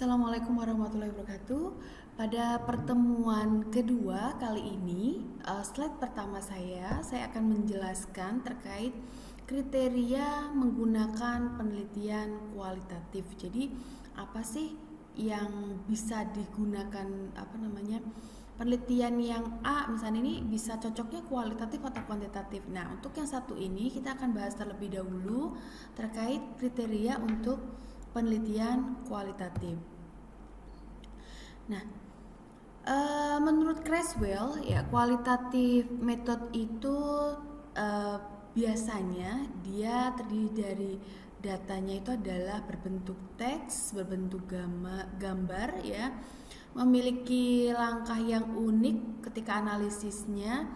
Assalamualaikum warahmatullahi wabarakatuh. Pada pertemuan kedua kali ini, slide pertama saya akan menjelaskan terkait kriteria menggunakan penelitian kualitatif. Jadi, apa sih yang bisa digunakan penelitian yang A misalnya ini bisa cocoknya kualitatif atau kuantitatif. Nah, untuk yang satu ini kita akan bahas terlebih dahulu terkait kriteria untuk penelitian kualitatif. Nah, menurut Creswell ya kualitatif method itu biasanya dia terdiri dari datanya itu adalah berbentuk teks, berbentuk gambar ya, memiliki langkah yang unik ketika analisisnya,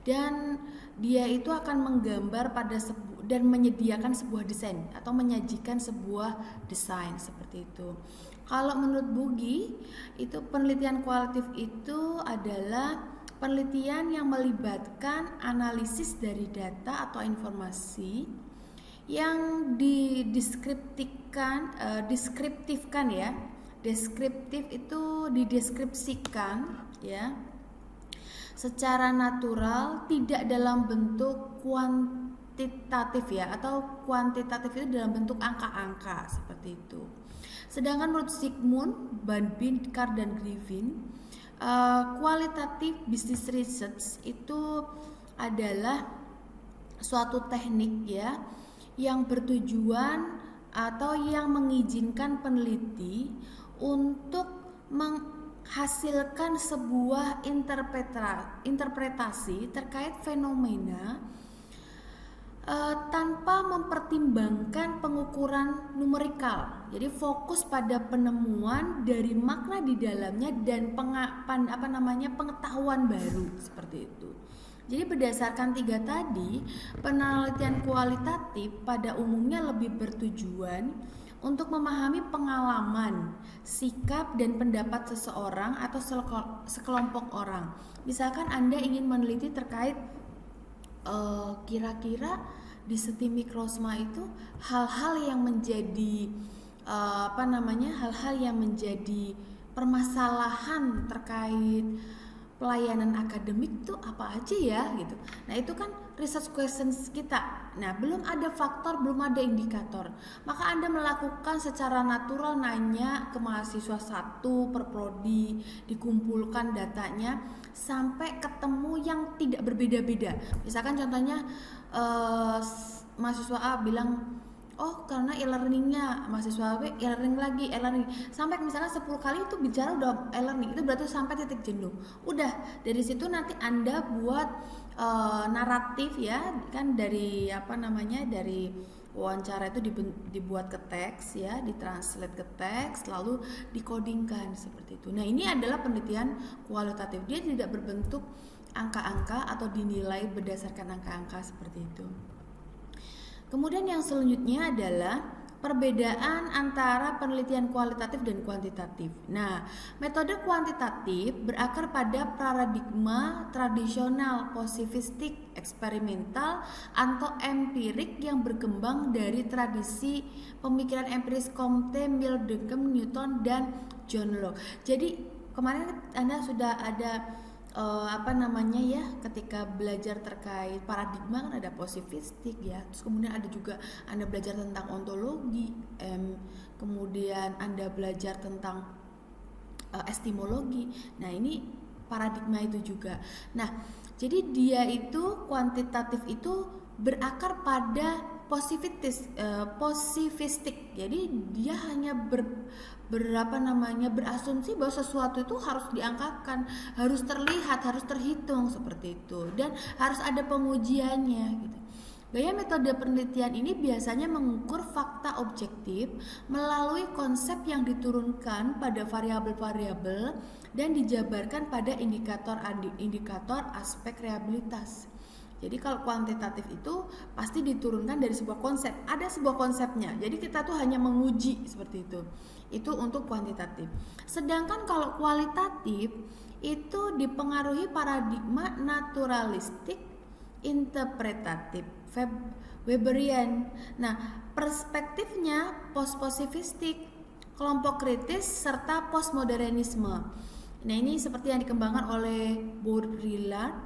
dan dia itu akan menggambar dan menyediakan sebuah desain atau menyajikan sebuah desain seperti itu. Kalau menurut Bugi, itu penelitian kualitatif itu adalah penelitian yang melibatkan analisis dari data atau informasi yang deskriptifkan ya. Deskriptif itu dideskripsikan ya secara natural, tidak dalam bentuk kuantitatif ya, atau kuantitatif itu dalam bentuk angka-angka seperti itu. Sedangkan menurut Sigmund, Badbincar, dan Griffin, kualitatif business research itu adalah suatu teknik ya yang bertujuan atau yang mengizinkan peneliti untuk menghasilkan sebuah interpretasi terkait fenomena tanpa mempertimbangkan pengukuran numerikal. Jadi fokus pada penemuan dari makna di dalamnya dan pengetahuan baru seperti itu. Jadi berdasarkan tiga tadi, penelitian kualitatif pada umumnya lebih bertujuan untuk memahami pengalaman, sikap, dan pendapat seseorang atau sekelompok orang. Misalkan Anda ingin meneliti terkait kira-kira di seti mikrosma itu hal-hal yang menjadi hal-hal yang menjadi permasalahan terkait pelayanan akademik tuh apa aja ya gitu. Nah, itu kan research questions kita. Nah, belum ada faktor, belum ada indikator. Maka Anda melakukan secara natural nanya ke mahasiswa satu per prodi, dikumpulkan datanya sampai ketemu yang tidak berbeda-beda. Misalkan contohnya mahasiswa A bilang, oh karena e-learningnya, mahasiswa B e-learning lagi, e-learning, sampai misalnya 10 kali itu bicara udah e-learning, itu berarti sampai titik jenuh. Udah dari situ nanti Anda buat naratif ya, kan dari dari wawancara itu dibuat ke teks ya, ditranslate ke teks, lalu dikodingkan seperti itu. Nah, ini adalah penelitian kualitatif, dia tidak berbentuk angka-angka atau dinilai berdasarkan angka-angka seperti itu. Kemudian yang selanjutnya adalah perbedaan antara penelitian kualitatif dan kuantitatif. Nah, metode kuantitatif berakar pada paradigma tradisional positivistik, eksperimental, atau empirik yang berkembang dari tradisi pemikiran empiris Comte, Mill Durkheim, Newton, dan John Locke. Jadi kemarin Anda sudah ada ketika belajar terkait paradigma kan ada positivistik ya, terus kemudian ada juga Anda belajar tentang ontologi, kemudian Anda belajar tentang epistemologi. Nah, ini paradigma itu juga. Nah, jadi dia itu kuantitatif itu berakar pada positivistik. Jadi dia hanya berasumsi bahwa sesuatu itu harus diangkakan, harus terlihat, harus terhitung seperti itu, dan harus ada pengujiannya gitu. Gaya metode penelitian ini biasanya mengukur fakta objektif melalui konsep yang diturunkan pada variabel-variabel dan dijabarkan pada indikator aspek reliabilitas. Jadi kalau kuantitatif itu pasti diturunkan dari sebuah konsep, ada sebuah konsepnya. Jadi kita tuh hanya menguji seperti itu. Itu untuk kuantitatif. Sedangkan kalau kualitatif itu dipengaruhi paradigma naturalistik, interpretatif, Weberian. Nah, perspektifnya post-positivistik. kelompok kritis, serta postmodernisme. Nah, ini seperti yang dikembangkan oleh Baudrillard,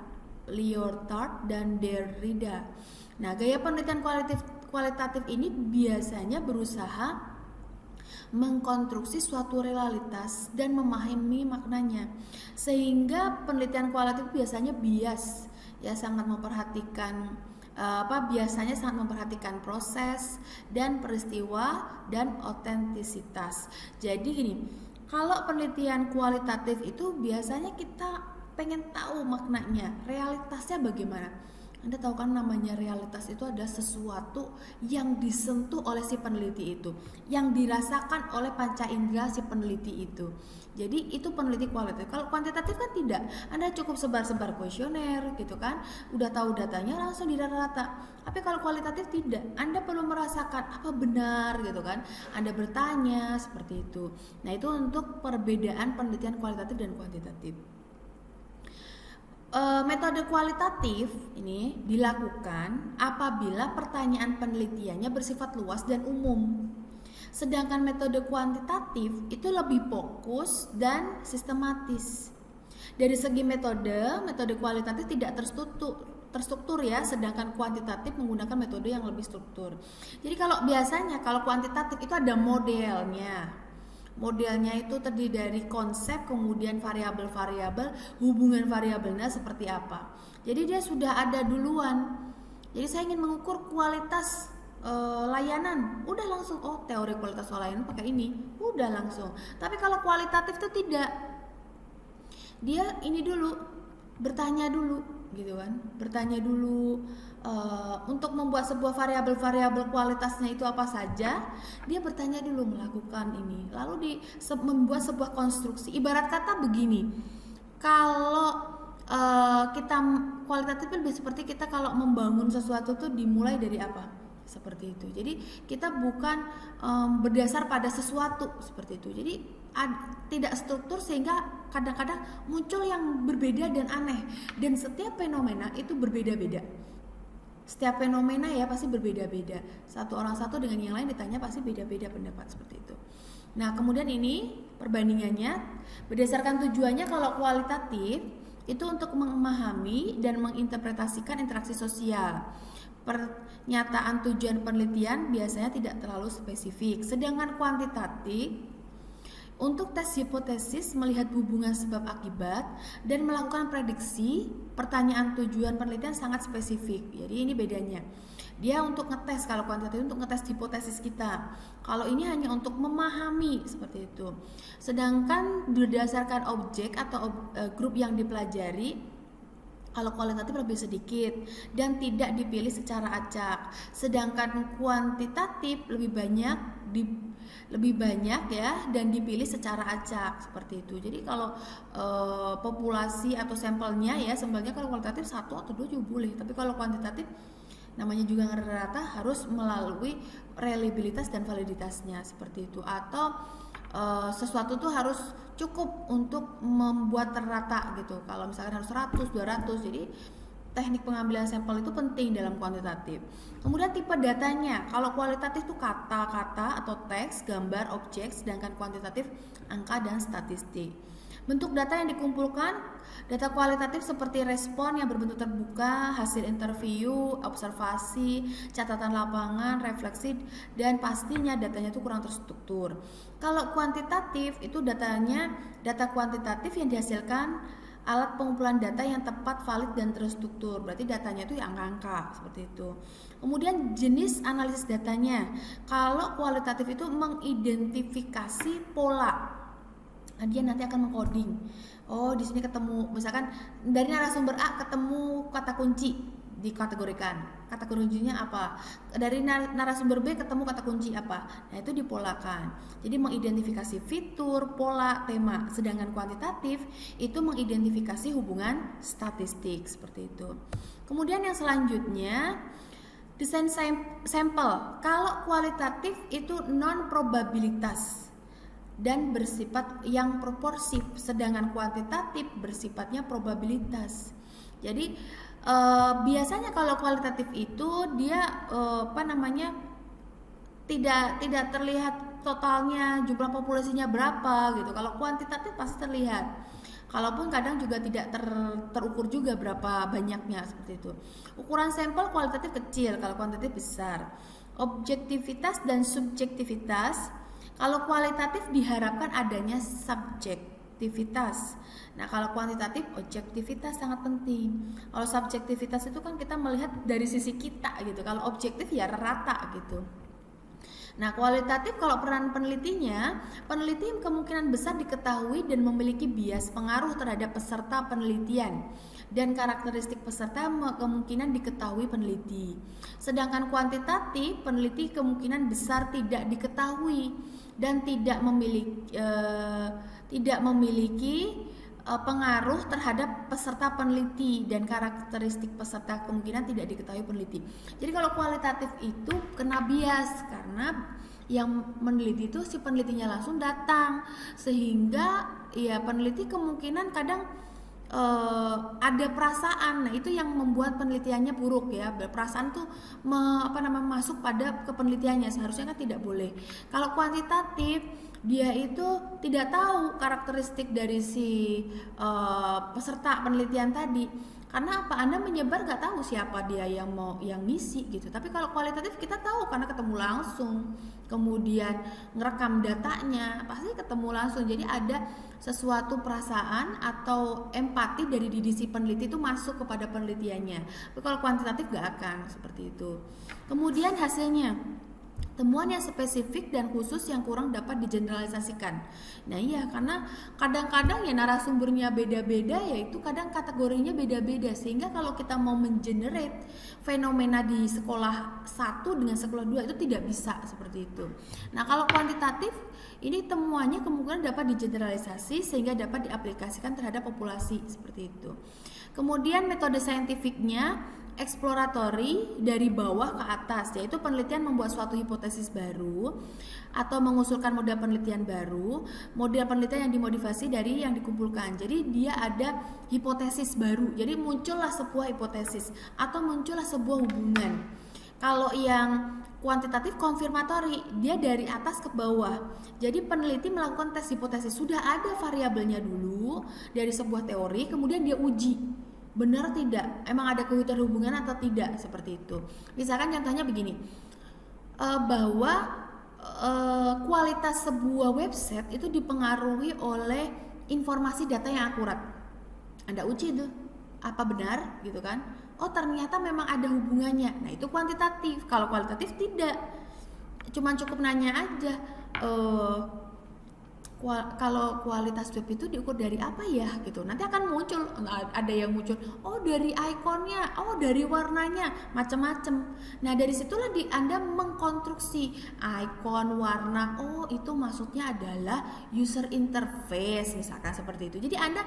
Lyotard, dan Derrida. Nah, gaya penelitian kualitatif ini biasanya berusaha mengkonstruksi suatu realitas dan memahami maknanya, sehingga penelitian kualitatif biasanya bias, ya, sangat memperhatikan biasanya sangat memperhatikan proses dan peristiwa dan otentisitas. Jadi gini, kalau penelitian kualitatif itu biasanya kita pengen tahu maknanya, realitasnya bagaimana. Anda tahu kan, namanya realitas itu ada sesuatu yang disentuh oleh si peneliti itu, yang dirasakan oleh panca indera si peneliti itu. Jadi itu peneliti kualitatif. Kalau kuantitatif kan tidak, Anda cukup sebar-sebar kuesioner gitu kan, udah tahu datanya langsung dirata-rata. Tapi kalau kualitatif tidak, Anda perlu merasakan apa benar gitu kan, Anda bertanya seperti itu. Nah, itu untuk perbedaan penelitian kualitatif dan kuantitatif. Metode kualitatif ini dilakukan apabila pertanyaan penelitiannya bersifat luas dan umum. Sedangkan metode kuantitatif itu lebih fokus dan sistematis. Dari segi metode kualitatif tidak terstruktur ya, sedangkan kuantitatif menggunakan metode yang lebih struktur. Jadi kalau biasanya kalau kuantitatif itu ada modelnya. Modelnya itu terdiri dari konsep, kemudian variabel-variabel, hubungan variabelnya seperti apa. Jadi dia sudah ada duluan. Jadi saya ingin mengukur kualitas layanan, udah langsung, oh teori kualitas layanan pakai ini, udah langsung. Tapi kalau kualitatif itu tidak, dia ini dulu, bertanya dulu gitu kan, bertanya dulu untuk membuat sebuah variabel-variabel kualitasnya itu apa saja, dia bertanya dulu, melakukan ini, lalu membuat sebuah konstruksi. Ibarat kata begini, kalau kita kualitatif lebih seperti kita kalau membangun sesuatu tuh dimulai dari apa, seperti itu. Jadi kita bukan berdasar pada sesuatu seperti itu. Jadi tidak struktur, sehingga kadang-kadang muncul yang berbeda dan aneh. Dan setiap fenomena itu berbeda-beda. Setiap fenomena ya pasti berbeda-beda. Satu orang satu dengan yang lain ditanya pasti beda-beda pendapat seperti itu. Nah, kemudian ini perbandingannya berdasarkan tujuannya. Kalau kualitatif itu untuk memahami dan menginterpretasikan interaksi sosial. Pernyataan tujuan penelitian biasanya tidak terlalu spesifik. Sedangkan kuantitatif untuk tes hipotesis, melihat hubungan sebab akibat dan melakukan prediksi. Pertanyaan tujuan penelitian sangat spesifik. Jadi ini bedanya. Dia untuk ngetes, kalau kuantitatif untuk ngetes hipotesis kita. Kalau ini hanya untuk memahami seperti itu. Sedangkan berdasarkan objek atau grup yang dipelajari, kalau kualitatif lebih sedikit dan tidak dipilih secara acak. Sedangkan kuantitatif lebih banyak ya, dan dipilih secara acak seperti itu. Jadi kalau populasi atau sampelnya kalau kualitatif 1 atau 2 juga boleh. Tapi kalau kuantitatif namanya juga rata-rata, harus melalui reliabilitas dan validitasnya seperti itu. Atau sesuatu tuh harus cukup untuk membuat terrata gitu. Kalau misalkan harus 100, 200, jadi teknik pengambilan sampel itu penting dalam kuantitatif. Kemudian tipe datanya, kalau kualitatif itu kata-kata atau teks, gambar, objek, sedangkan kuantitatif angka dan statistik. Bentuk data yang dikumpulkan, data kualitatif seperti respon yang berbentuk terbuka, hasil interview, observasi, catatan lapangan, refleksi, dan pastinya datanya itu kurang terstruktur. Kalau kuantitatif itu data kuantitatif yang dihasilkan alat pengumpulan data yang tepat, valid, dan terstruktur. Berarti datanya itu angka-angka seperti itu. Kemudian jenis analisis datanya. Kalau kualitatif itu mengidentifikasi pola. Nah, dia nanti akan mengcoding. Oh, di sini ketemu, misalkan dari narasumber A ketemu kata kunci, dikategorikan. Kata kuncinya apa? Dari narasumber B ketemu kata kunci apa? Nah, itu dipolakan. Jadi mengidentifikasi fitur, pola, tema. Sedangkan kuantitatif itu mengidentifikasi hubungan statistik seperti itu. Kemudian yang selanjutnya, desain sampel. Kalau kualitatif itu non probabilitas dan bersifat yang proporsif, sedangkan kuantitatif bersifatnya probabilitas. Jadi biasanya kalau kualitatif itu dia tidak terlihat totalnya, jumlah populasinya berapa gitu. Kalau kuantitatif pasti terlihat. Kalaupun kadang juga tidak terukur juga berapa banyaknya seperti itu. Ukuran sampel kualitatif kecil, kalau kuantitatif besar. Objektivitas dan subjektivitas. Kalau kualitatif diharapkan adanya subjektivitas. Nah, kalau kuantitatif objektivitas sangat penting. Kalau subjektivitas itu kan kita melihat dari sisi kita gitu. Kalau objektif ya rata gitu. Nah, kualitatif kalau peran penelitinya, peneliti kemungkinan besar diketahui dan memiliki bias pengaruh terhadap peserta penelitian. Dan karakteristik peserta kemungkinan diketahui peneliti. Sedangkan kuantitatif, peneliti kemungkinan besar tidak diketahui dan tidak memiliki pengaruh terhadap peserta peneliti, dan karakteristik peserta kemungkinan tidak diketahui peneliti. Jadi kalau kualitatif itu kena bias karena yang meneliti itu si penelitinya langsung datang, sehingga ya peneliti kemungkinan kadang ada perasaan. Nah, itu yang membuat penelitiannya buruk ya. Perasaan tuh masuk pada kepenelitiannya, seharusnya kan tidak boleh. Kalau kuantitatif dia itu tidak tahu karakteristik dari si peserta penelitian tadi. Karena apa? Anda menyebar gak tahu siapa dia yang ngisi gitu. Tapi kalau kualitatif kita tahu karena ketemu langsung, kemudian ngerekam datanya, pasti ketemu langsung. Jadi ada sesuatu perasaan atau empati dari diri si peneliti itu masuk kepada penelitiannya. Tapi kalau kuantitatif gak akan seperti itu. Kemudian hasilnya, temuan yang spesifik dan khusus yang kurang dapat digeneralisasikan. Nah iya, karena kadang-kadang ya narasumbernya beda-beda, yaitu kadang kategorinya beda-beda, sehingga kalau kita mau mengenerate fenomena di sekolah 1 dengan sekolah 2 itu tidak bisa seperti itu. Nah kalau kuantitatif ini temuannya kemungkinan dapat digeneralisasi sehingga dapat diaplikasikan terhadap populasi seperti itu. Kemudian metode saintifiknya eksploratory dari bawah ke atas, yaitu penelitian membuat suatu hipotesis baru atau mengusulkan model penelitian baru, model penelitian yang dimodifikasi dari yang dikumpulkan. Jadi dia ada hipotesis baru, jadi muncullah sebuah hipotesis atau muncullah sebuah hubungan. Kalau yang kuantitatif konfirmatori, dia dari atas ke bawah. Jadi peneliti melakukan tes hipotesis, sudah ada variabelnya dulu dari sebuah teori, kemudian dia uji benar tidak, emang ada hubungan atau tidak, seperti itu. Misalkan contohnya begini, bahwa kualitas sebuah website itu dipengaruhi oleh informasi data yang akurat. Anda uji itu apa benar gitu kan? Oh ternyata memang ada hubungannya. Nah itu kuantitatif. Kalau kualitatif tidak, cuma cukup nanya aja. Kalau kualitas web itu diukur dari apa ya gitu, nanti akan muncul, ada yang muncul, oh dari ikonnya, oh dari warnanya, macam-macam. Nah dari situlah Anda mengkonstruksi ikon, warna, oh itu maksudnya adalah user interface misalkan seperti itu. Jadi Anda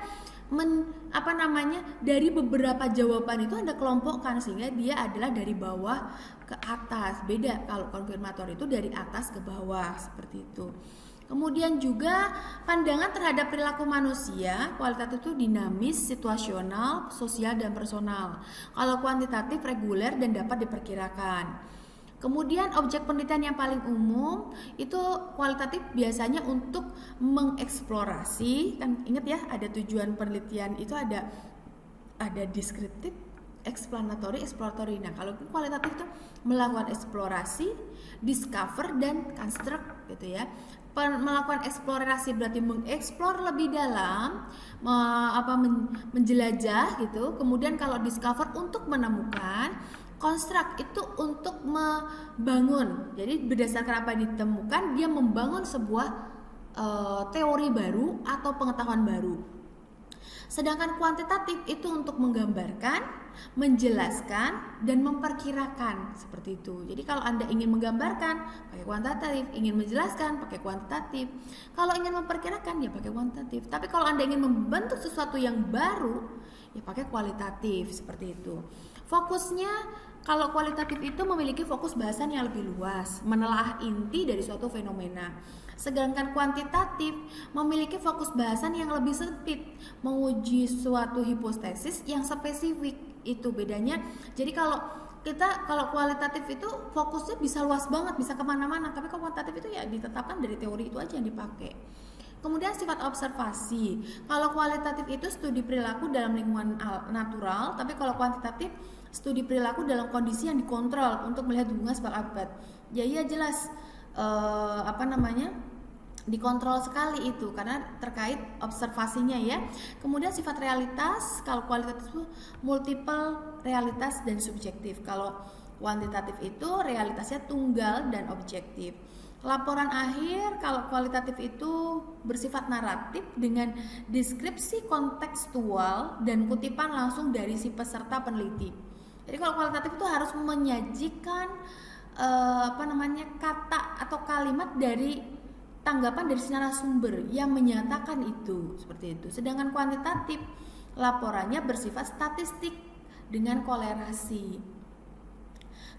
dari beberapa jawaban itu Anda kelompokkan sehingga dia adalah dari bawah ke atas. Beda kalau konfirmator itu dari atas ke bawah seperti itu. Kemudian juga pandangan terhadap perilaku manusia, kualitatif itu dinamis, situasional, sosial, dan personal. Kalau kuantitatif reguler dan dapat diperkirakan. Kemudian objek penelitian yang paling umum itu kualitatif biasanya untuk mengeksplorasi, kan ingat ya ada tujuan penelitian itu ada deskriptif, explanatory, exploratory. Nah kalau kualitatif itu melakukan eksplorasi, discover, dan construct gitu ya. Melakukan eksplorasi berarti mengeksplor lebih dalam, menjelajah gitu. Kemudian kalau discover untuk menemukan, construct itu untuk membangun. Jadi berdasarkan apa yang ditemukan, dia membangun sebuah teori baru atau pengetahuan baru. Sedangkan kuantitatif itu untuk menggambarkan, menjelaskan, dan memperkirakan seperti itu. Jadi kalau Anda ingin menggambarkan pakai kuantitatif, ingin menjelaskan pakai kuantitatif. Kalau ingin memperkirakan ya pakai kuantitatif. Tapi kalau Anda ingin membentuk sesuatu yang baru ya pakai kualitatif seperti itu. Fokusnya kalau kualitatif itu memiliki fokus bahasan yang lebih luas, menelaah inti dari suatu fenomena. Sedangkan kuantitatif memiliki fokus bahasan yang lebih sempit, menguji suatu hipotesis yang spesifik. Itu bedanya. Jadi kalau kita kalau kualitatif itu fokusnya bisa luas banget, bisa kemana-mana, tapi kalau kuantitatif itu ya ditetapkan dari teori itu aja yang dipakai. Kemudian sifat observasi. Kalau kualitatif itu studi perilaku dalam lingkungan natural, tapi kalau kuantitatif studi perilaku dalam kondisi yang dikontrol untuk melihat hubungan sebab akibat. Ya iya jelas dikontrol sekali itu karena terkait observasinya ya. Kemudian sifat realitas, kalau kualitatif itu multiple realitas dan subjektif. Kalau kuantitatif itu realitasnya tunggal dan objektif. Laporan akhir, kalau kualitatif itu bersifat naratif dengan deskripsi kontekstual dan kutipan langsung dari si peserta peneliti. Jadi kalau kualitatif itu harus menyajikan kata atau kalimat dari tanggapan dari narasumber yang menyatakan itu, seperti itu. Sedangkan kuantitatif laporannya bersifat statistik dengan kolerasi.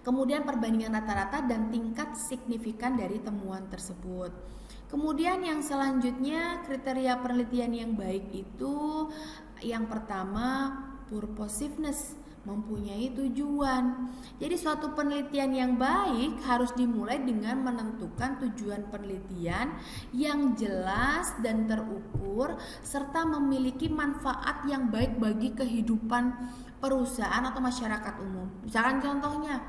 Kemudian perbandingan rata-rata dan tingkat signifikan dari temuan tersebut. Kemudian yang selanjutnya kriteria penelitian yang baik itu yang pertama purposiveness, mempunyai tujuan. Jadi suatu penelitian yang baik harus dimulai dengan menentukan tujuan penelitian yang jelas dan terukur serta memiliki manfaat yang baik bagi kehidupan perusahaan atau masyarakat umum. Misalkan contohnya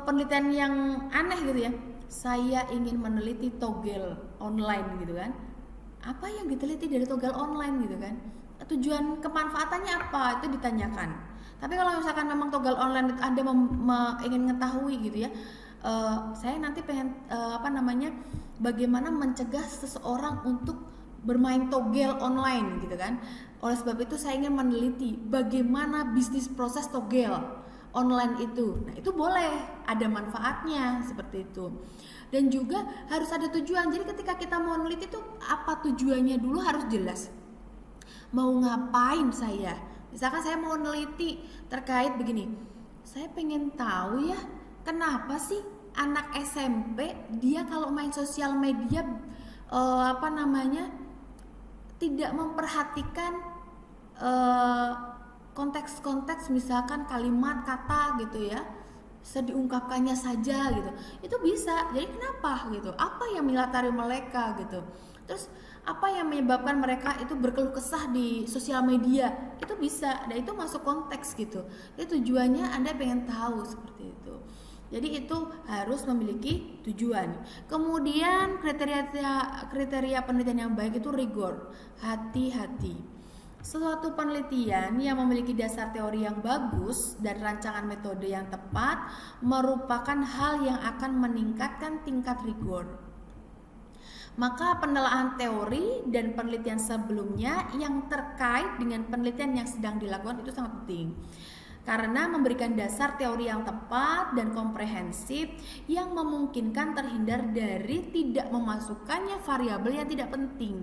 penelitian yang aneh gitu ya, saya ingin meneliti togel online gitu kan. Apa yang diteliti dari togel online gitu kan? Tujuan kemanfaatannya apa itu ditanyakan. Tapi kalau misalkan memang togel online Anda ingin mengetahui gitu ya, saya nanti pengen bagaimana mencegah seseorang untuk bermain togel online gitu kan. Oleh sebab itu saya ingin meneliti bagaimana bisnis proses togel online itu. Nah, itu boleh, ada manfaatnya seperti itu. Dan juga harus ada tujuan. Jadi ketika kita mau meneliti itu apa tujuannya dulu harus jelas. Mau ngapain saya? Misalkan saya mau meneliti terkait begini. Saya pengen tahu ya, kenapa sih anak SMP dia kalau main sosial media tidak memperhatikan konteks-konteks misalkan kalimat kata gitu ya, diungkapkannya saja gitu. Itu bisa. Jadi kenapa gitu? Apa yang melatari mereka gitu? Terus apa yang menyebabkan mereka itu berkeluh kesah di sosial media? Itu bisa. Dan itu masuk konteks gitu. Jadi tujuannya Anda pengen tahu seperti itu. Jadi itu harus memiliki tujuan. Kemudian kriteria penelitian yang baik itu rigor, hati-hati. Suatu penelitian yang memiliki dasar teori yang bagus dan rancangan metode yang tepat merupakan hal yang akan meningkatkan tingkat rigor. Maka penelaahan teori dan penelitian sebelumnya yang terkait dengan penelitian yang sedang dilakukan itu sangat penting. Karena memberikan dasar teori yang tepat dan komprehensif yang memungkinkan terhindar dari tidak memasukkannya variabel yang tidak penting.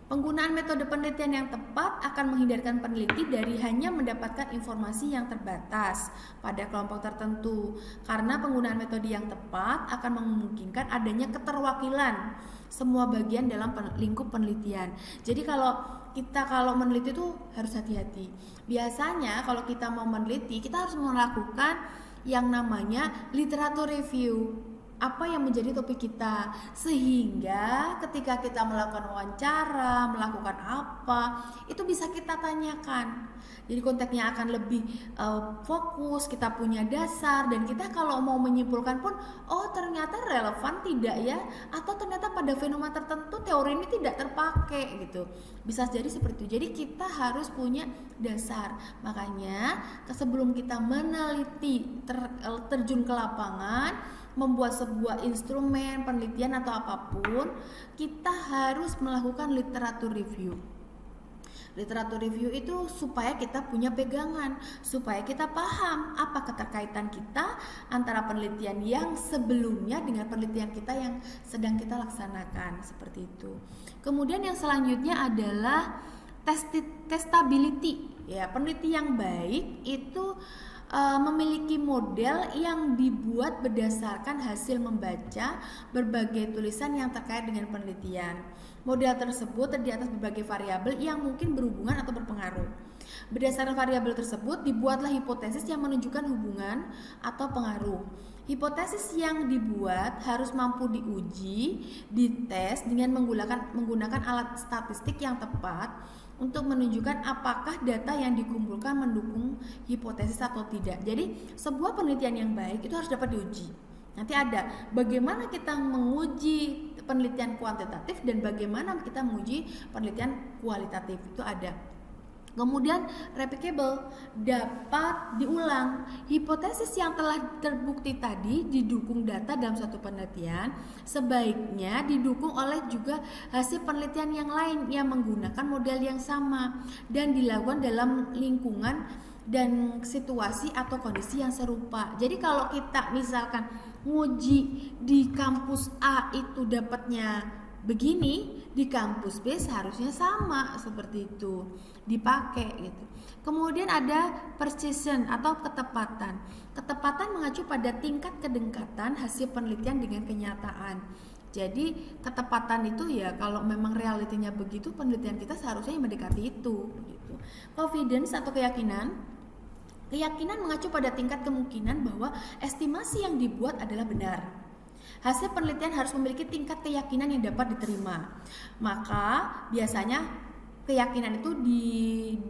Penggunaan metode penelitian yang tepat akan menghindarkan peneliti dari hanya mendapatkan informasi yang terbatas pada kelompok tertentu. Karena penggunaan metode yang tepat akan memungkinkan adanya keterwakilan semua bagian dalam lingkup penelitian. Jadi kalau meneliti itu harus hati-hati. Biasanya kalau kita mau meneliti, kita harus melakukan yang namanya literatur review. Apa yang menjadi topik kita, sehingga ketika kita melakukan wawancara, melakukan apa, itu bisa kita tanyakan. Jadi konteksnya akan lebih fokus, kita punya dasar, dan kita kalau mau menyimpulkan pun, oh ternyata relevan tidak ya, atau ternyata pada fenomena tertentu teori ini tidak terpakai gitu. Bisa jadi seperti itu. Jadi kita harus punya dasar. Makanya sebelum kita meneliti, terjun ke lapangan, membuat sebuah instrumen penelitian atau apapun, kita harus melakukan literatur review. Literatur review itu supaya kita punya pegangan, supaya kita paham apa keterkaitan kita antara penelitian yang sebelumnya dengan penelitian kita yang sedang kita laksanakan, seperti itu. Kemudian yang selanjutnya adalah testability. Ya, peneliti yang baik itu memiliki model yang dibuat berdasarkan hasil membaca berbagai tulisan yang terkait dengan penelitian. Model tersebut terdiri atas berbagai variabel yang mungkin berhubungan atau berpengaruh. Berdasarkan variabel tersebut dibuatlah hipotesis yang menunjukkan hubungan atau pengaruh. Hipotesis yang dibuat harus mampu diuji, dites dengan menggunakan alat statistik yang tepat untuk menunjukkan apakah data yang dikumpulkan mendukung hipotesis atau tidak. Jadi sebuah penelitian yang baik itu harus dapat diuji. Nanti ada bagaimana kita menguji penelitian kuantitatif dan bagaimana kita menguji penelitian kualitatif, itu ada. Kemudian replicable, dapat diulang. Hipotesis yang telah terbukti tadi didukung data dalam suatu penelitian, sebaiknya didukung oleh juga hasil penelitian yang lain yang menggunakan model yang sama dan dilakukan dalam lingkungan dan situasi atau kondisi yang serupa. Jadi kalau kita misalkan nguji di kampus A itu dapatnya begini, di kampus B seharusnya sama seperti itu dipakai gitu. Kemudian ada precision atau ketepatan. Ketepatan mengacu pada tingkat kedekatan hasil penelitian dengan kenyataan. Jadi ketepatan itu ya kalau memang realitinya begitu, penelitian kita seharusnya mendekati itu begitu. Confidence atau keyakinan. Keyakinan mengacu pada tingkat kemungkinan bahwa estimasi yang dibuat adalah benar. Hasil penelitian harus memiliki tingkat keyakinan yang dapat diterima. Maka biasanya keyakinan itu di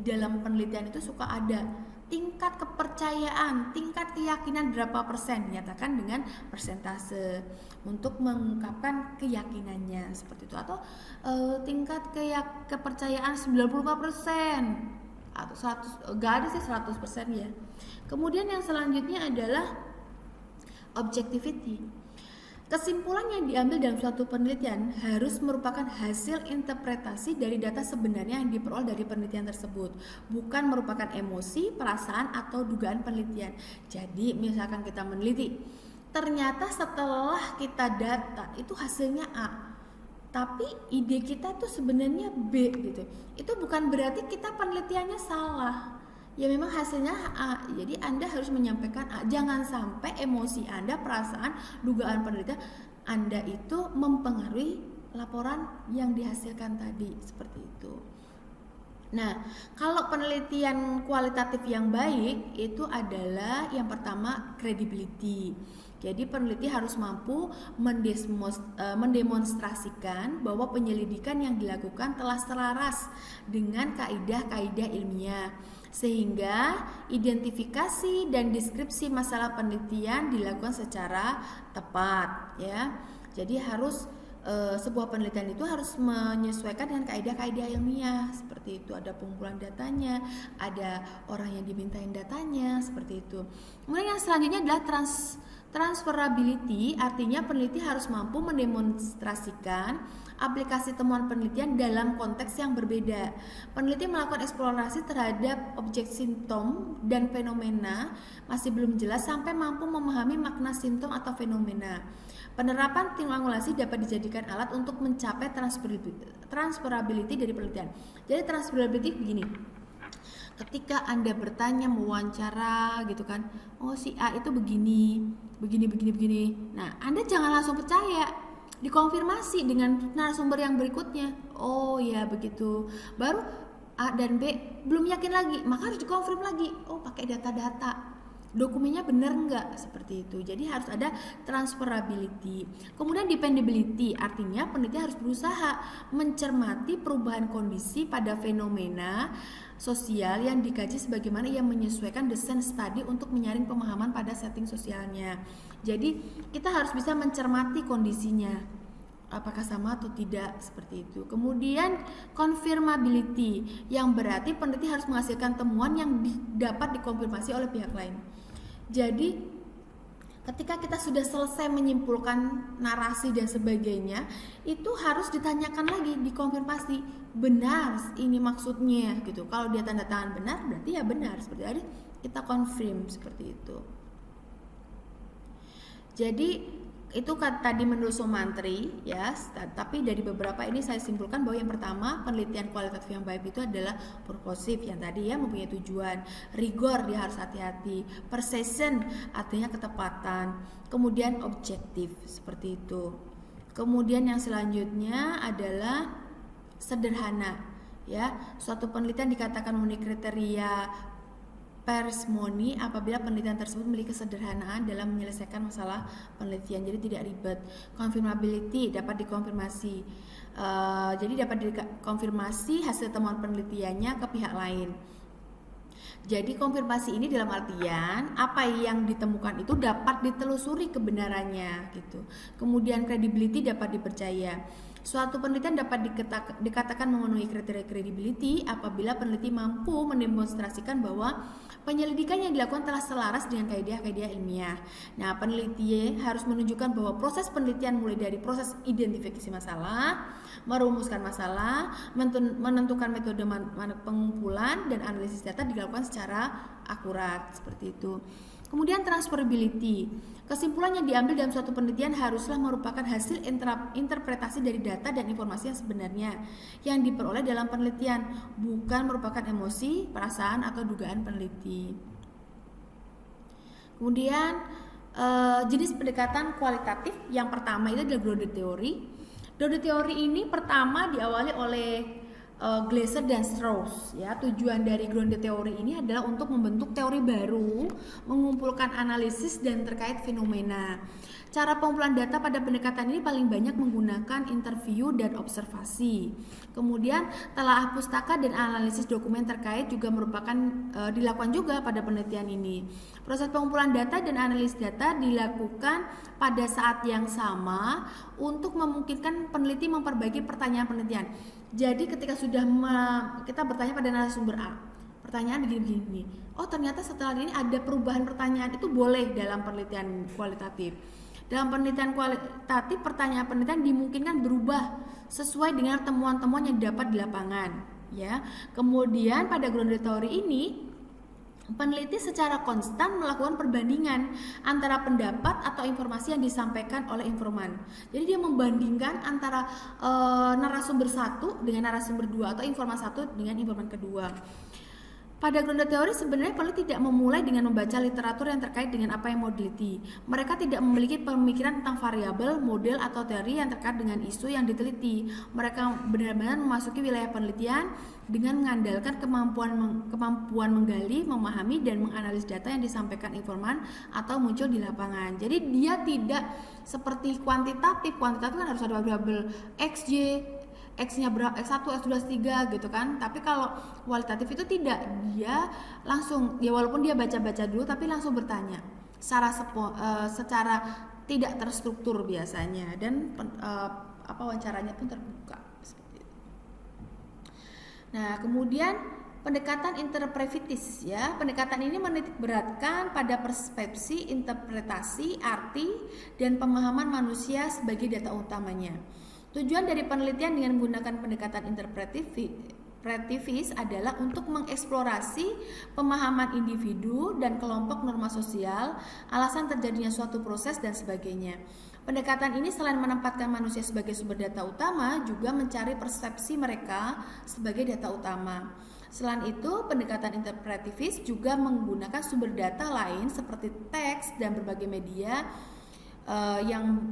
dalam penelitian itu suka ada tingkat kepercayaan, tingkat keyakinan berapa persen, dinyatakan dengan persentase untuk mengungkapkan keyakinannya seperti itu, atau tingkat kepercayaan 95% atau 100, enggak ada sih 100% ya. Kemudian yang selanjutnya adalah objectivity. Kesimpulan yang diambil dalam suatu penelitian harus merupakan hasil interpretasi dari data sebenarnya yang diperoleh dari penelitian tersebut, bukan merupakan emosi, perasaan, atau dugaan penelitian. Jadi misalkan kita meneliti, ternyata setelah kita data itu hasilnya A, tapi ide kita itu sebenarnya B gitu. Itu bukan berarti kita penelitiannya salah. Ya memang hasilnya A, jadi Anda harus menyampaikan A. Jangan sampai emosi Anda, perasaan, dugaan penelitian Anda itu mempengaruhi laporan yang dihasilkan tadi, seperti itu. Nah, kalau penelitian kualitatif yang baik itu adalah yang pertama credibility. Jadi peneliti harus mampu mendemonstrasikan bahwa penyelidikan yang dilakukan telah selaras dengan kaidah-kaidah ilmiah, sehingga identifikasi dan deskripsi masalah penelitian dilakukan secara tepat ya. Jadi harus sebuah penelitian itu harus menyesuaikan dengan kaidah-kaidah ilmiah, seperti itu. Ada pengumpulan datanya, ada orang yang dimintain datanya, seperti itu. Kemudian yang selanjutnya adalah transferability, artinya peneliti harus mampu mendemonstrasikan aplikasi temuan penelitian dalam konteks yang berbeda. Peneliti melakukan eksplorasi terhadap objek simptom dan fenomena masih belum jelas sampai mampu memahami makna simptom atau fenomena. Penerapan triangulasi dapat dijadikan alat untuk mencapai transferability dari penelitian. Jadi transferability begini. Ketika Anda bertanya, mewawancara gitu kan, oh si A itu begini. Nah, Anda jangan langsung percaya, dikonfirmasi dengan narasumber yang berikutnya. Oh ya begitu. Baru A dan B belum yakin lagi, maka harus dikonfirm lagi. Oh pakai data-data, dokumennya benar enggak, seperti itu. Jadi harus ada transferability. Kemudian dependability, artinya peneliti harus berusaha mencermati perubahan kondisi pada fenomena sosial yang dikaji sebagaimana ia menyesuaikan desain studi untuk menyaring pemahaman pada setting sosialnya. Jadi kita harus bisa mencermati kondisinya, apakah sama atau tidak, seperti itu. Kemudian confirmability, yang berarti peneliti harus menghasilkan temuan yang dapat dikonfirmasi oleh pihak lain. Jadi ketika kita sudah selesai menyimpulkan narasi dan sebagainya, itu harus ditanyakan lagi, dikonfirmasi, benar ini maksudnya gitu. Kalau dia tanda tangan benar, berarti ya benar, seperti tadi kita confirm, seperti itu. Jadi Itu tadi menurut Sumantri ya, tapi dari beberapa ini saya simpulkan bahwa yang pertama, penelitian kualitatif yang baik itu adalah purposif yang tadi ya, mempunyai tujuan, rigor dia harus hati-hati, precision artinya ketepatan, kemudian objektif seperti itu. Kemudian yang selanjutnya adalah sederhana ya, suatu penelitian dikatakan memenuhi kriteria parsimony apabila penelitian tersebut memiliki kesederhanaan dalam menyelesaikan masalah penelitian, jadi tidak ribet. Confirmability dapat dikonfirmasi, jadi dapat dikonfirmasi hasil temuan penelitiannya ke pihak lain. Jadi konfirmasi ini dalam artian apa yang ditemukan itu dapat ditelusuri kebenarannya gitu. Kemudian credibility dapat dipercaya. Suatu penelitian dapat dikatakan memenuhi kriteria credibility apabila peneliti mampu mendemonstrasikan bahwa penyelidikan yang dilakukan telah selaras dengan kaidah-kaidah ilmiah. Nah, peneliti harus menunjukkan bahwa proses penelitian mulai dari proses identifikasi masalah, merumuskan masalah, menentukan metode pengumpulan dan analisis data dilakukan secara akurat seperti itu. Kemudian transferability, kesimpulan yang diambil dalam suatu penelitian haruslah merupakan hasil interpretasi dari data dan informasi yang sebenarnya yang diperoleh dalam penelitian, bukan merupakan emosi, perasaan, atau dugaan peneliti. Kemudian jenis pendekatan kualitatif yang pertama itu adalah grounded theory. Grounded theory ini pertama diawali oleh Glasser dan Strauss ya. Tujuan dari grounded theory ini adalah untuk membentuk teori baru, mengumpulkan analisis dan terkait fenomena. Cara pengumpulan data pada pendekatan ini paling banyak menggunakan interview dan observasi. Kemudian telaah pustaka dan analisis dokumen terkait juga merupakan dilakukan juga pada penelitian ini. Proses pengumpulan data dan analisis data dilakukan pada saat yang sama untuk memungkinkan peneliti memperbaiki pertanyaan penelitian. Jadi ketika sudah kita bertanya pada narasumber A, pertanyaan begini-begini, oh ternyata setelah ini ada perubahan pertanyaan, itu boleh dalam penelitian kualitatif. Dalam penelitian kualitatif, pertanyaan penelitian dimungkinkan berubah sesuai dengan temuan-temuan yang dapat di lapangan. Ya, kemudian pada grounded theory ini, peneliti secara konstan melakukan perbandingan antara pendapat atau informasi yang disampaikan oleh informan. Jadi dia membandingkan antara narasumber satu dengan narasumber dua atau informan satu dengan informan kedua. Pada grounded theory sebenarnya peneliti tidak memulai dengan membaca literatur yang terkait dengan apa yang mau diteliti. Mereka tidak memiliki pemikiran tentang variabel, model, atau teori yang terkait dengan isu yang diteliti. Mereka benar-benar memasuki wilayah penelitian dengan mengandalkan kemampuan menggali, memahami, dan menganalisis data yang disampaikan informan atau muncul di lapangan. Jadi dia tidak seperti kuantitatif. Kuantitatif kan harus ada variabel XY, X-nya berapa, X1, X2, X3 gitu kan. Tapi kalau kualitatif itu tidak, dia langsung ya walaupun dia baca-baca dulu tapi langsung bertanya secara tidak terstruktur biasanya, dan wawancaranya pun terbuka seperti itu. Nah, kemudian pendekatan interpretivis ya. Pendekatan ini menitik beratkan pada persepsi, interpretasi, arti, dan pemahaman manusia sebagai data utamanya. Tujuan dari penelitian dengan menggunakan pendekatan interpretivis adalah untuk mengeksplorasi pemahaman individu dan kelompok norma sosial, alasan terjadinya suatu proses, dan sebagainya. Pendekatan ini selain menempatkan manusia sebagai sumber data utama, juga mencari persepsi mereka sebagai data utama. Selain itu, pendekatan interpretivis juga menggunakan sumber data lain seperti teks dan berbagai media yang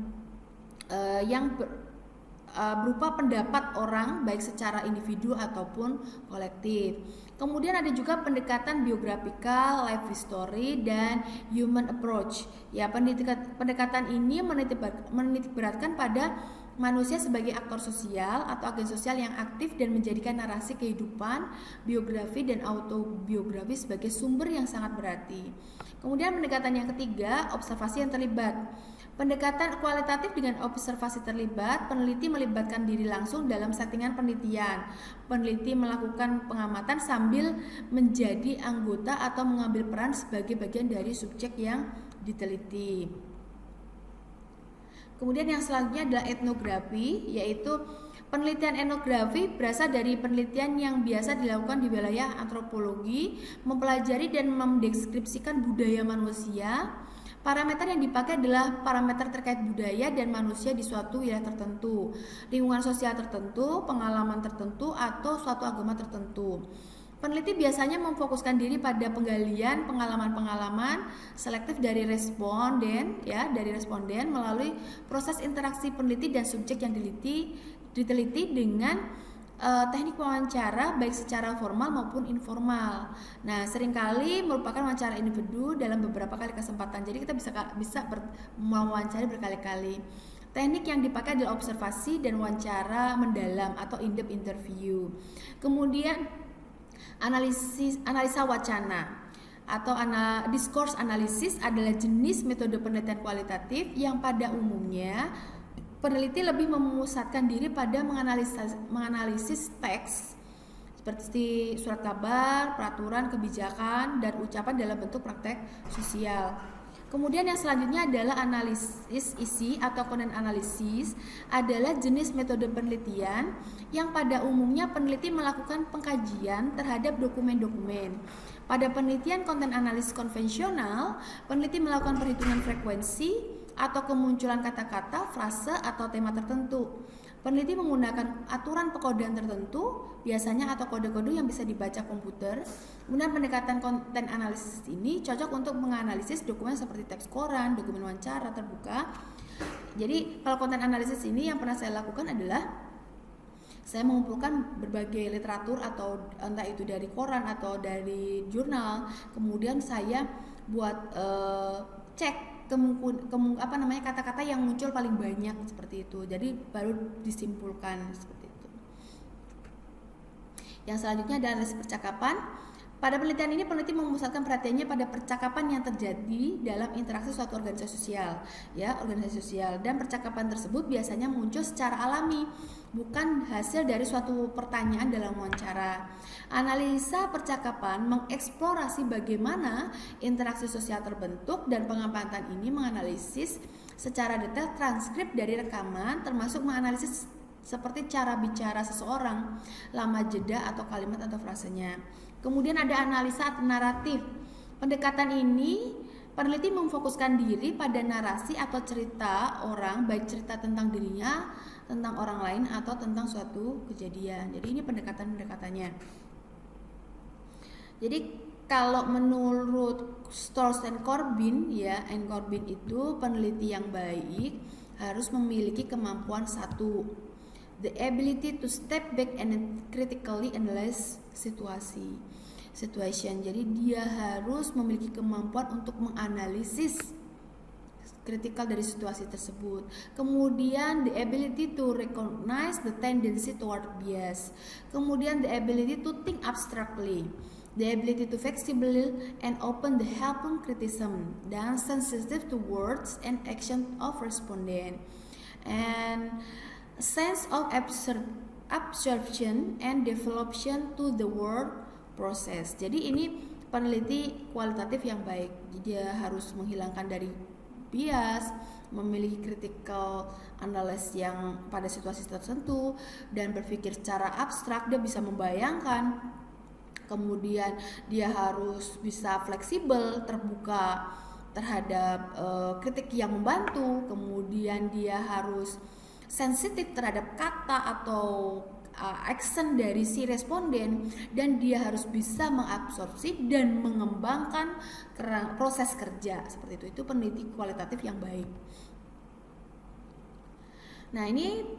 berupa pendapat orang baik secara individu ataupun kolektif. Kemudian ada juga pendekatan biografikal, life history, dan human approach. Ya, pendekatan ini menitik beratkan pada manusia sebagai aktor sosial atau agen sosial yang aktif dan menjadikan narasi kehidupan, biografi, dan autobiografi sebagai sumber yang sangat berarti. Kemudian pendekatan yang ketiga, observasi yang terlibat. Pendekatan kualitatif dengan observasi terlibat, peneliti melibatkan diri langsung dalam settingan penelitian. Peneliti melakukan pengamatan sambil menjadi anggota atau mengambil peran sebagai bagian dari subjek yang diteliti. Kemudian yang selanjutnya adalah etnografi, yaitu penelitian etnografi berasal dari penelitian yang biasa dilakukan di wilayah antropologi, mempelajari dan mendeskripsikan budaya manusia. Parameter yang dipakai adalah parameter terkait budaya dan manusia di suatu wilayah tertentu, lingkungan sosial tertentu, pengalaman tertentu, atau suatu agama tertentu. Peneliti biasanya memfokuskan diri pada penggalian pengalaman-pengalaman selektif dari responden melalui proses interaksi peneliti dan subjek yang diteliti dengan teknik wawancara baik secara formal maupun informal. Nah, seringkali merupakan wawancara individu dalam beberapa kali kesempatan. Jadi kita bisa mewawancari berkali-kali. Teknik yang dipakai adalah observasi dan wawancara mendalam atau in-depth interview. Kemudian analisa wacana atau discourse analysis adalah jenis metode penelitian kualitatif yang pada umumnya peneliti lebih memusatkan diri pada menganalisis teks seperti surat kabar, peraturan, kebijakan, dan ucapan dalam bentuk praktek sosial. Kemudian yang selanjutnya adalah analisis isi atau content analysis, adalah jenis metode penelitian yang pada umumnya peneliti melakukan pengkajian terhadap dokumen-dokumen. Pada penelitian konten analisis konvensional, peneliti melakukan perhitungan frekuensi atau kemunculan kata-kata, frase, atau tema tertentu. Peneliti menggunakan aturan pekodean tertentu, biasanya atau kode-kode yang bisa dibaca komputer. Kemudian pendekatan konten analisis ini cocok untuk menganalisis dokumen seperti teks koran, dokumen wawancara terbuka. Jadi kalau konten analisis ini yang pernah saya lakukan adalah saya mengumpulkan berbagai literatur atau entah itu dari koran atau dari jurnal, kemudian saya buat cek kata-kata yang muncul paling banyak seperti itu. Jadi baru disimpulkan seperti itu. Yang selanjutnya adalah analisis percakapan. Pada penelitian ini peneliti memusatkan perhatiannya pada percakapan yang terjadi dalam interaksi suatu organisasi sosial, dan percakapan tersebut biasanya muncul secara alami, bukan hasil dari suatu pertanyaan dalam wawancara. Analisa percakapan mengeksplorasi bagaimana interaksi sosial terbentuk, dan pengamatan ini menganalisis secara detail transkrip dari rekaman, termasuk menganalisis seperti cara bicara seseorang, lama jeda atau kalimat atau frasenya. Kemudian ada analisa naratif. Pendekatan ini peneliti memfokuskan diri pada narasi atau cerita orang, baik cerita tentang dirinya, tentang orang lain, atau tentang suatu kejadian. Jadi ini pendekatan-pendekatannya. Jadi kalau menurut Storrs and Corbin itu peneliti yang baik harus memiliki kemampuan satu, the ability to step back and critically analyze situation. Jadi dia harus memiliki kemampuan untuk menganalisis kritikal dari situasi tersebut. Kemudian the ability to recognize the tendency toward bias. Kemudian the ability to think abstractly. The ability to flexible and open the helpful criticism, dan sensitive to words and action of respondent, and sense of absorption and development to the word process. Jadi ini peneliti kualitatif yang baik. Dia harus menghilangkan dari bias, memiliki critical analysis yang pada situasi tertentu, dan berpikir secara abstrak. Dia bisa membayangkan. Kemudian dia harus bisa fleksibel, terbuka terhadap kritik yang membantu. Kemudian dia harus sensitif terhadap kata atau action dari si responden, dan dia harus bisa mengabsorpsi dan mengembangkan proses kerja seperti itu. Itu peneliti kualitatif yang baik. Nah, ini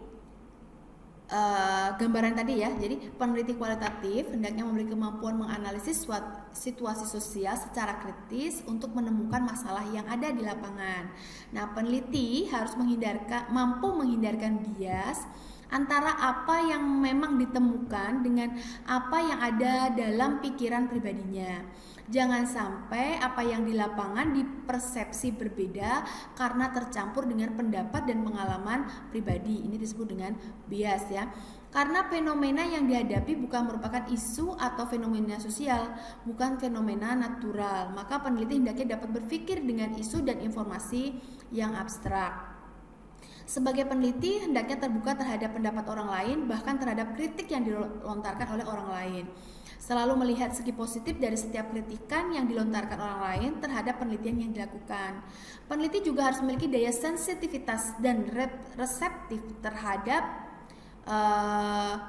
gambaran tadi ya. Jadi peneliti kualitatif hendaknya memiliki kemampuan menganalisis situasi sosial secara kritis untuk menemukan masalah yang ada di lapangan. Nah, peneliti harus mampu menghindarkan bias antara apa yang memang ditemukan dengan apa yang ada dalam pikiran pribadinya. Jangan sampai apa yang di lapangan dipersepsi berbeda karena tercampur dengan pendapat dan pengalaman pribadi. Ini disebut dengan bias ya. Karena fenomena yang dihadapi bukan merupakan isu atau fenomena sosial, bukan fenomena natural, maka peneliti hendaknya dapat berpikir dengan isu dan informasi yang abstrak. Sebagai peneliti hendaknya terbuka terhadap pendapat orang lain, bahkan terhadap kritik yang dilontarkan oleh orang lain. Selalu melihat segi positif dari setiap kritikan yang dilontarkan orang lain terhadap penelitian yang dilakukan. Peneliti juga harus memiliki daya sensitivitas dan reseptif terhadap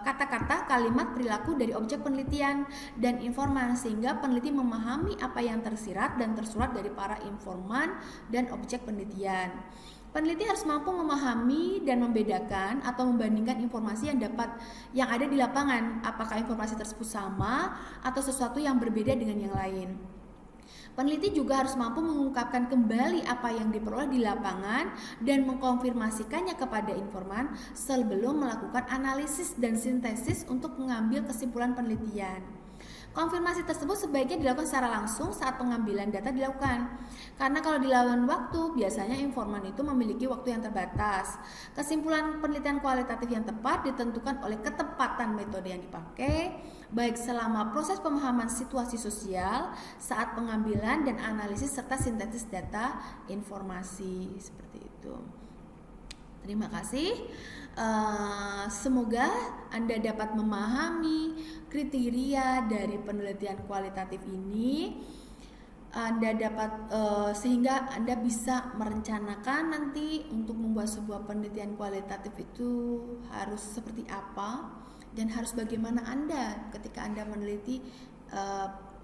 kata-kata, kalimat, perilaku dari objek penelitian dan informan, sehingga peneliti memahami apa yang tersirat dan tersurat dari para informan dan objek penelitian. Peneliti harus mampu memahami dan membedakan atau membandingkan informasi yang ada di lapangan, apakah informasi tersebut sama atau sesuatu yang berbeda dengan yang lain. Peneliti juga harus mampu mengungkapkan kembali apa yang diperoleh di lapangan dan mengkonfirmasikannya kepada informan sebelum melakukan analisis dan sintesis untuk mengambil kesimpulan penelitian. Konfirmasi tersebut sebaiknya dilakukan secara langsung saat pengambilan data dilakukan. Karena kalau di lawan waktu, biasanya informan itu memiliki waktu yang terbatas. Kesimpulan penelitian kualitatif yang tepat ditentukan oleh ketepatan metode yang dipakai, baik selama proses pemahaman situasi sosial, saat pengambilan dan analisis serta sintesis data informasi, seperti itu. Terima kasih. Semoga Anda dapat memahami kriteria dari penelitian kualitatif ini. Anda dapat sehingga Anda bisa merencanakan nanti untuk membuat sebuah penelitian kualitatif itu harus seperti apa dan harus bagaimana Anda ketika Anda meneliti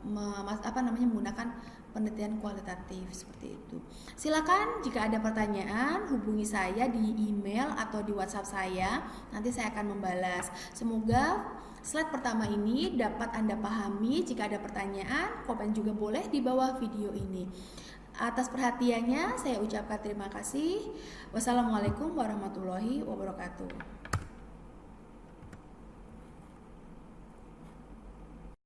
menggunakan penelitian kualitatif seperti itu. Silakan jika ada pertanyaan hubungi saya di email atau di WhatsApp saya, nanti saya akan membalas. Semoga slide pertama ini dapat Anda pahami. Jika ada pertanyaan, komen juga boleh di bawah video ini. Atas perhatiannya saya ucapkan terima kasih. Wassalamualaikum warahmatullahi wabarakatuh.